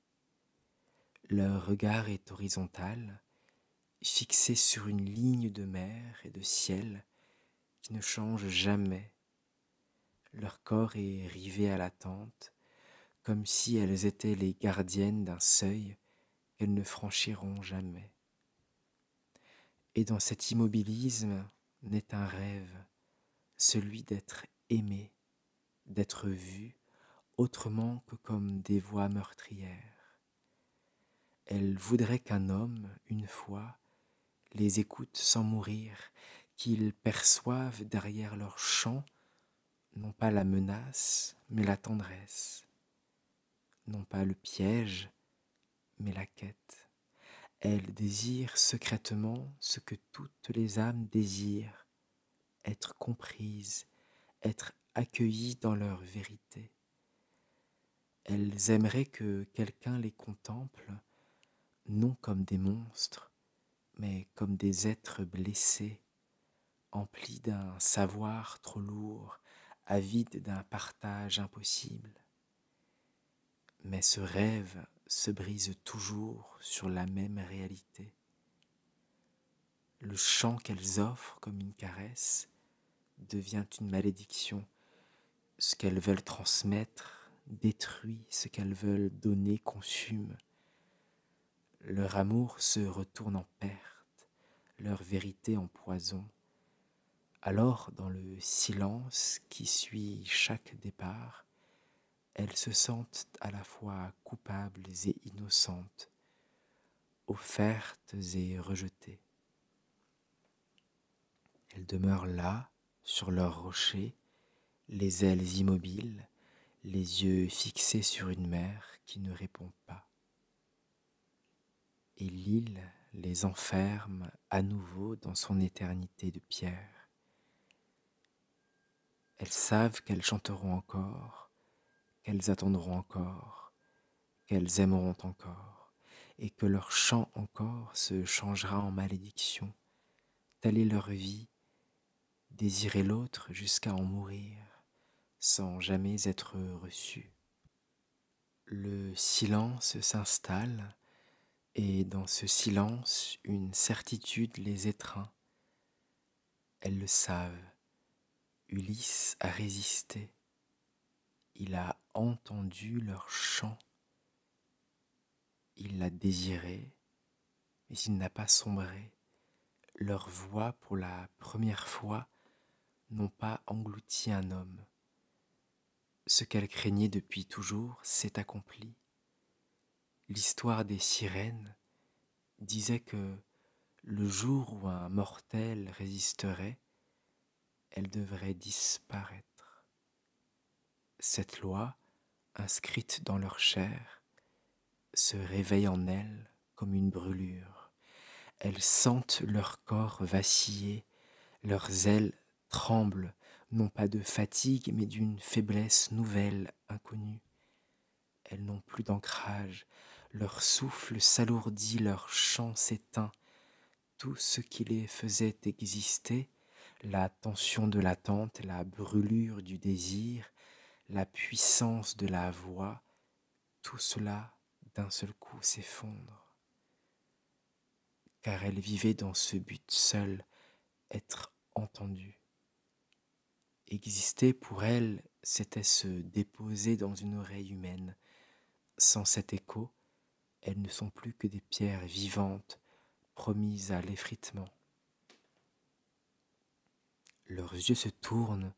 Leur regard est horizontal, fixé sur une ligne de mer et de ciel qui ne change jamais. Leur corps est rivé à l'attente, comme si elles étaient les gardiennes d'un seuil qu'elles ne franchiront jamais. Et dans cet immobilisme naît un rêve, celui d'être aimé, d'être vu, autrement que comme des voix meurtrières. Elles voudraient qu'un homme, une fois, les écoute sans mourir, qu'ils perçoivent derrière leur chant non pas la menace, mais la tendresse, non pas le piège, mais la quête. Elles désirent secrètement ce que toutes les âmes désirent, être comprises, être accueillies dans leur vérité. Elles aimeraient que quelqu'un les contemple, non comme des monstres, mais comme des êtres blessés, emplis d'un savoir trop lourd, avides d'un partage impossible. Mais ce rêve se brise toujours sur la même réalité. Le chant qu'elles offrent comme une caresse devient une malédiction. Ce qu'elles veulent transmettre détruit, ce qu'elles veulent donner consume. Leur amour se retourne en perte, leur vérité en poison. Alors, dans le silence qui suit chaque départ, elles se sentent à la fois coupables et innocentes, offertes et rejetées. demeurent là, sur leur rocher, les ailes immobiles, les yeux fixés sur une mer qui ne répond pas. Et l'île les enferme à nouveau dans son éternité de pierre. Elles savent qu'elles chanteront encore, qu'elles attendront encore, qu'elles aimeront encore, et que leur chant encore se changera en malédiction. Telle est leur vie, désirer l'autre jusqu'à en mourir, sans jamais être reçu. Le silence s'installe, et dans ce silence, une certitude les étreint. Elles le savent, Ulysse a résisté, il a entendu leur chant, il l'a désiré, mais il n'a pas sombré. Leurs voix, pour la première fois, n'ont pas englouti un homme. Ce qu'elle craignait depuis toujours s'est accompli. L'histoire des sirènes disait que le jour où un mortel résisterait, elle devrait disparaître. Cette loi, inscrite dans leur chair, se réveille en elles comme une brûlure. Elles sentent leur corps vaciller, leurs ailes tremblent, non pas de fatigue, mais d'une faiblesse nouvelle, inconnue. Elles n'ont plus d'ancrage, leur souffle s'alourdit, leur chant s'éteint. Tout ce qui les faisait exister, la tension de l'attente, la brûlure du désir, la puissance de la voix, tout cela d'un seul coup s'effondre. Car elles vivaient dans ce but seul, être entendues. Exister pour elles, c'était se déposer dans une oreille humaine. Sans cet écho, elles ne sont plus que des pierres vivantes, promises à l'effritement. Leurs yeux se tournent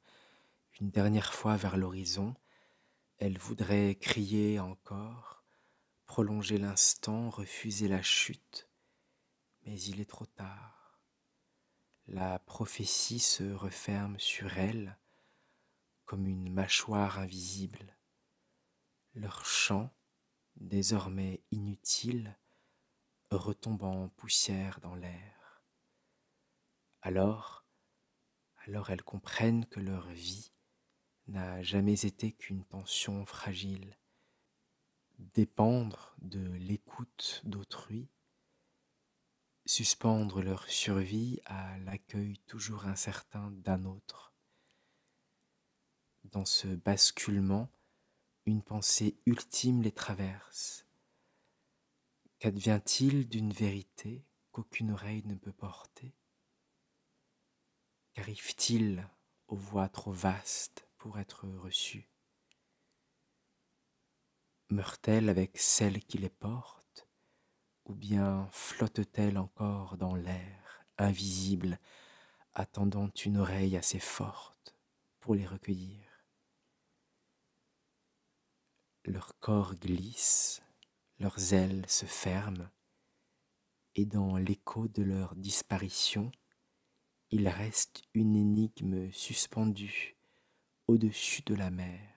une dernière fois vers l'horizon. Elles voudraient crier encore, prolonger l'instant, refuser la chute, mais il est trop tard. La prophétie se referme sur elles comme une mâchoire invisible. Leur chant, désormais inutile, retombe en poussière dans l'air. Alors elles comprennent que leur vie n'a jamais été qu'une tension fragile. Dépendre de l'écoute d'autrui, suspendre leur survie à l'accueil toujours incertain d'un autre. Dans ce basculement, une pensée ultime les traverse. Qu'advient-il d'une vérité qu'aucune oreille ne peut porter? Qu'arrive-t-il aux voix trop vastes pour être reçues? Meurent-elles avec celle qui les porte, ou bien flottent-elles encore dans l'air, invisibles, attendant une oreille assez forte pour les recueillir? Leur corps glisse, leurs ailes se ferment, et dans l'écho de leur disparition, il reste une énigme suspendue au-dessus de la mer.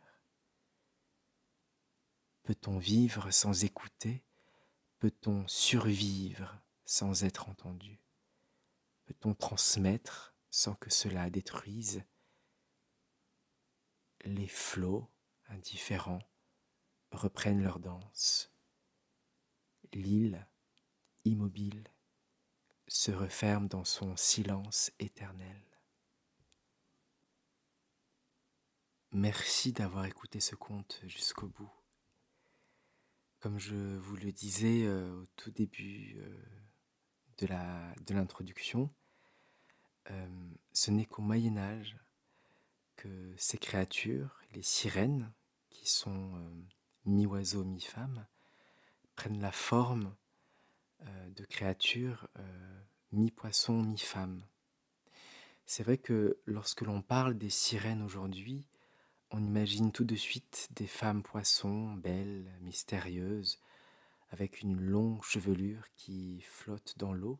Peut-on vivre sans écouter? Peut-on survivre sans être entendu? Peut-on transmettre sans que cela détruise? Les flots, indifférents, reprennent leur danse. L'île, immobile, se referme dans son silence éternel. Merci d'avoir écouté ce conte jusqu'au bout. Comme je vous le disais au tout début de l'introduction, ce n'est qu'au Moyen Âge que ces créatures, les sirènes, qui sont mi-oiseau, mi-femme, prennent la forme de créatures mi-poisson, mi-femme. C'est vrai que lorsque l'on parle des sirènes aujourd'hui, on imagine tout de suite des femmes poissons, belles, mystérieuses, avec une longue chevelure qui flotte dans l'eau.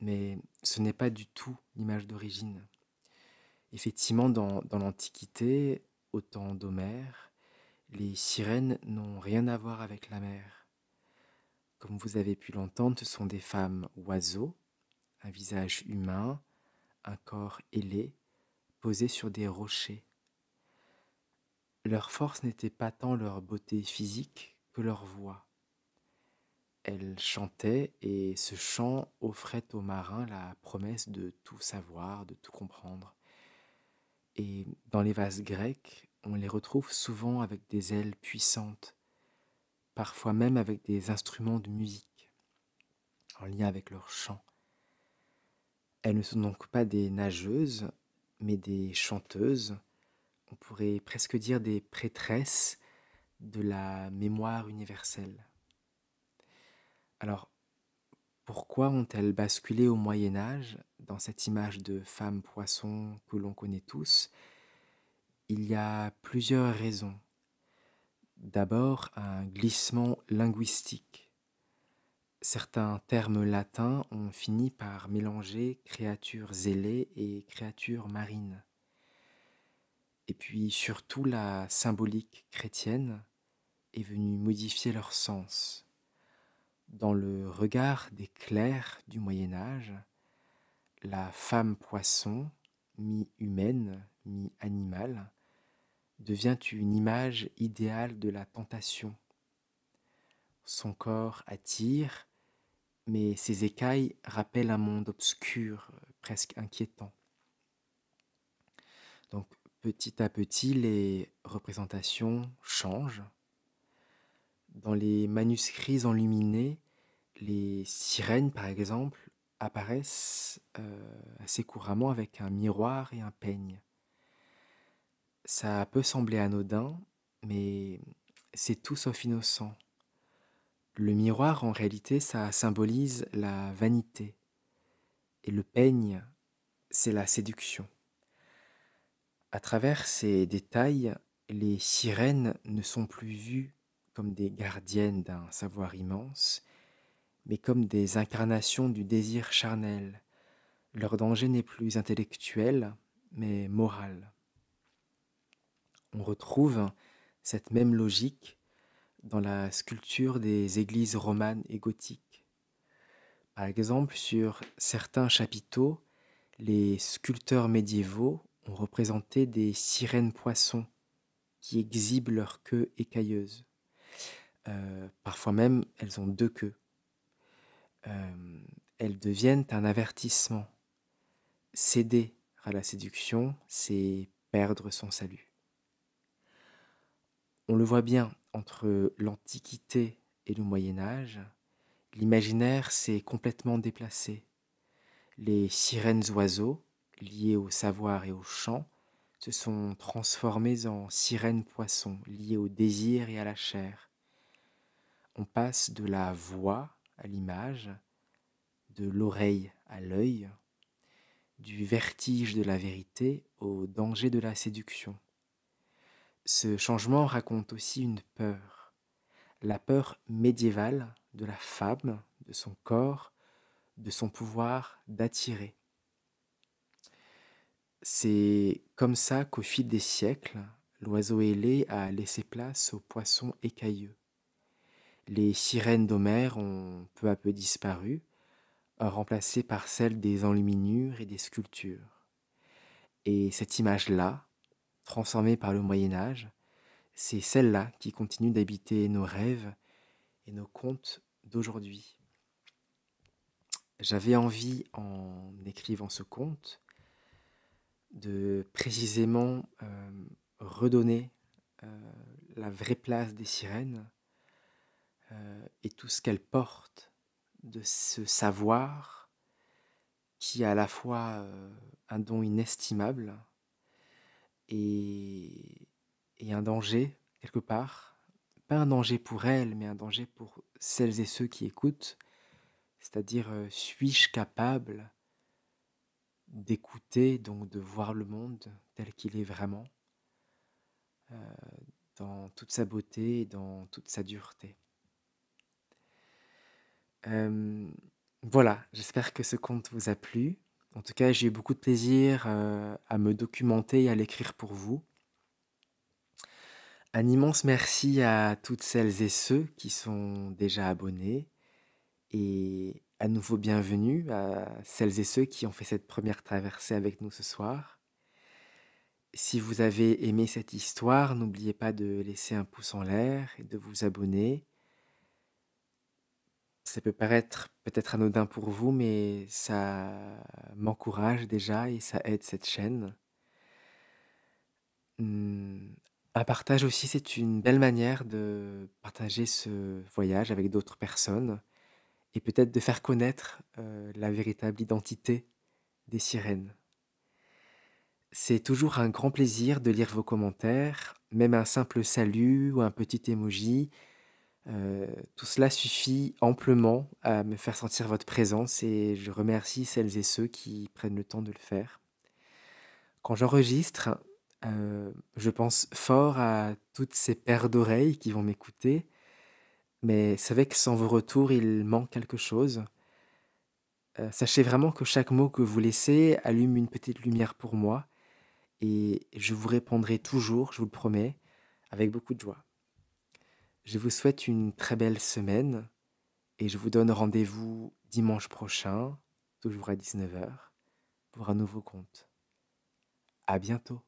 mais ce n'est pas du tout l'image d'origine. Effectivement, dans l'Antiquité, au temps d'Homère, les sirènes n'ont rien à voir avec la mer. Comme vous avez pu l'entendre, ce sont des femmes oiseaux, un visage humain, un corps ailé, posé sur des rochers. Leur force n'était pas tant leur beauté physique que leur voix. Elles chantaient et ce chant offrait aux marins la promesse de tout savoir, de tout comprendre. Et dans les vases grecs, on les retrouve souvent avec des ailes puissantes, parfois même avec des instruments de musique, en lien avec leur chant. Elles ne sont donc pas des nageuses, mais des chanteuses, on pourrait presque dire des prêtresses de la mémoire universelle. Alors, pourquoi ont-elles basculé au Moyen Âge dans cette image de femme poisson que l'on connaît tous? Il y a plusieurs raisons. D'abord, un glissement linguistique. Certains termes latins ont fini par mélanger créatures ailées et créatures marines. Et puis surtout, la symbolique chrétienne est venue modifier leur sens. Dans le regard des clercs du Moyen Âge, la femme poisson, mi-humaine, mi-animale, devient une image idéale de la tentation. Son corps attire, mais ses écailles rappellent un monde obscur, presque inquiétant. Donc petit à petit, les représentations changent. Dans les manuscrits enluminés, les sirènes, par exemple, apparaissent assez couramment avec un miroir et un peigne. Ça peut sembler anodin, mais c'est tout sauf innocent. Le miroir, en réalité, ça symbolise la vanité, et le peigne, c'est la séduction. À travers ces détails, les sirènes ne sont plus vues comme des gardiennes d'un savoir immense, mais comme des incarnations du désir charnel. Leur danger n'est plus intellectuel, mais moral. On retrouve cette même logique dans la sculpture des églises romanes et gothiques. Par exemple, sur certains chapiteaux, les sculpteurs médiévaux ont représenté des sirènes poissons qui exhibent leur queue écailleuse. Parfois même, elles ont deux queues. Elles deviennent un avertissement. Céder à la séduction, c'est perdre son salut. On le voit bien, entre l'Antiquité et le Moyen Âge, l'imaginaire s'est complètement déplacé. Les sirènes oiseaux, liées au savoir et au chant, se sont transformées en sirènes poissons, liées au désir et à la chair. On passe de la voix à l'image, de l'oreille à l'œil, du vertige de la vérité au danger de la séduction. Ce changement raconte aussi une peur, la peur médiévale de la femme, de son corps, de son pouvoir d'attirer. C'est comme ça qu'au fil des siècles, l'oiseau ailé a laissé place aux poissons écailleux. Les sirènes d'Homère ont peu à peu disparu, remplacées par celles des enluminures et des sculptures. Et cette image-là, transformée par le Moyen Âge, c'est celle-là qui continue d'habiter nos rêves et nos contes d'aujourd'hui. J'avais envie, en écrivant ce conte, de précisément redonner la vraie place des sirènes et tout ce qu'elles portent de ce savoir qui est à la fois un don inestimable et, et un danger quelque part. Pas un danger pour elles, mais un danger pour celles et ceux qui écoutent. C'est-à-dire, suis-je capable d'écouter, donc de voir le monde tel qu'il est vraiment, dans toute sa beauté et dans toute sa dureté. Voilà, j'espère que ce conte vous a plu. En tout cas, j'ai eu beaucoup de plaisir, à me documenter et à l'écrire pour vous. Un immense merci à toutes celles et ceux qui sont déjà abonnés et à nouveau bienvenue à celles et ceux qui ont fait cette première traversée avec nous ce soir. Si vous avez aimé cette histoire, n'oubliez pas de laisser un pouce en l'air et de vous abonner. Ça peut paraître peut-être anodin pour vous, mais ça m'encourage déjà et ça aide cette chaîne. Mmh, un partage aussi, c'est une belle manière de partager ce voyage avec d'autres personnes et peut-être de faire connaître, la véritable identité des sirènes. C'est toujours un grand plaisir de lire vos commentaires, même un simple salut ou un petit emoji, tout cela suffit amplement à me faire sentir votre présence et je remercie celles et ceux qui prennent le temps de le faire. Quand j'enregistre, je pense fort à toutes ces paires d'oreilles qui vont m'écouter, mais savez que sans vos retours, il manque quelque chose. Sachez vraiment que chaque mot que vous laissez allume une petite lumière pour moi et je vous répondrai toujours, je vous le promets, avec beaucoup de joie. Je vous souhaite une très belle semaine et je vous donne rendez-vous dimanche prochain, toujours à 19 h, pour un nouveau conte. À bientôt.